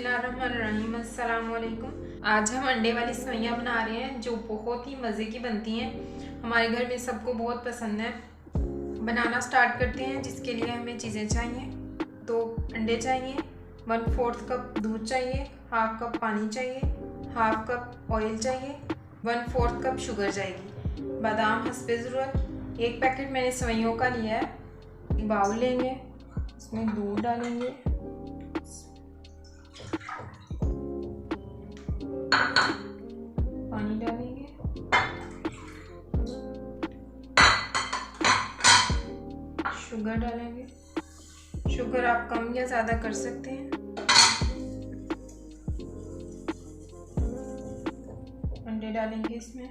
बिस्मिल्लाहिर्रहमानिर्रहीम। अस्सलाम वालेकुम। आज हम अंडे वाली सेवइयाँ बना रहे हैं जो बहुत ही मज़े की बनती हैं। हमारे घर में सबको बहुत पसंद है। बनाना स्टार्ट करते हैं, जिसके लिए हमें चीज़ें चाहिए। 2 अंडे चाहिए, 1/4 कप दूध चाहिए, 1/2 कप पानी चाहिए, 1/2 कप ऑयल चाहिए, 1/4 कप शुगर जाएगी, बादाम हस्बे ज़रूरत। 1 पैकेट मैंने सेवइयों का लिया है। एक बाउल लेंगे, इसमें दूध डालेंगे, पानी डालेंगे, शुगर डालेंगे। शुगर आप कम या ज़्यादा कर सकते हैं। अंडे डालेंगे इसमें।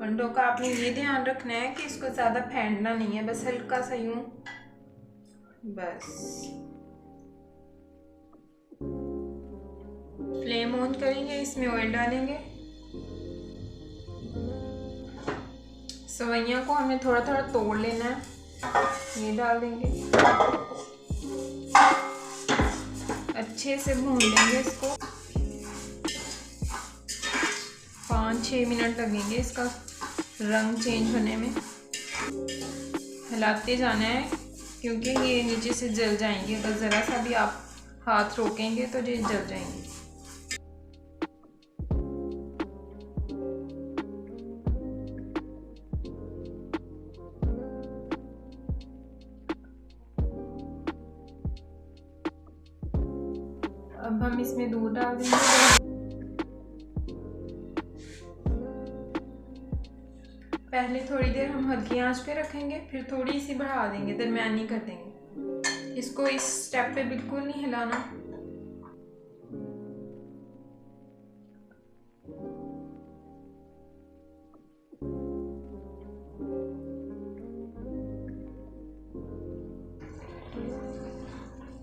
अंडों का आपने ये ध्यान रखना है कि इसको ज़्यादा फेंटना नहीं है, बस हल्का सा यूं, बस। फ्लेम ऑन करेंगे, इसमें ऑयल डालेंगे। सेवइयाँ को हमें थोड़ा थोड़ा तोड़ लेना है। ये डाल देंगे, अच्छे से भून लेंगे इसको। 5-6 मिनट लगेंगे इसका रंग चेंज होने में। हिलाते जाना है क्योंकि ये नीचे से जल जाएंगे। अगर ज़रा सा भी आप हाथ रोकेंगे तो ये जल जाएंगे। अब हम इसमें दूध डाल देंगे। पहले थोड़ी देर हम हल्की आंच पे रखेंगे, फिर थोड़ी सी बढ़ा देंगे, दरमियानी कर देंगे। इसको इस स्टेप पे बिल्कुल नहीं हिलाना।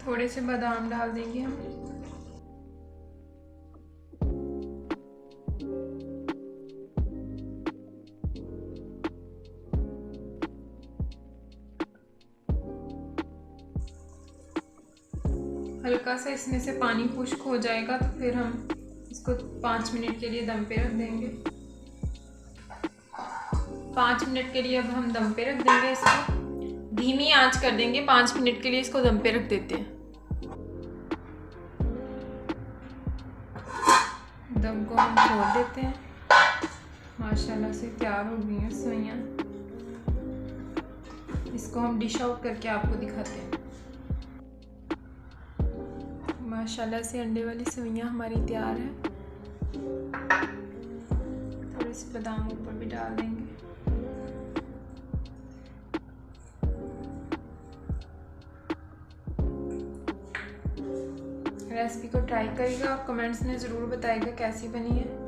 थोड़े से बादाम डाल देंगे हम। हल्का सा इसमें से पानी खुश्क हो जाएगा तो फिर हम इसको 5 मिनट के लिए दम पे रख देंगे। 5 मिनट के लिए अब हम दम पे रख देंगे। इसको धीमी आंच कर देंगे। 5 मिनट के लिए इसको दम पे रख देते हैं। दम को हम खोल देते हैं। माशाल्लाह से तैयार हो गई हैं सेवइयाँ। इसको हम डिश आउट करके आपको दिखाते हैं। माशाल्लाह से अंडे वाली सेवइयाँ हमारी तैयार है। थोड़े से बादाम ऊपर भी डाल देंगे। रेसिपी को ट्राई करिएगा और कमेंट्स में ज़रूर बताइएगा कैसी बनी है।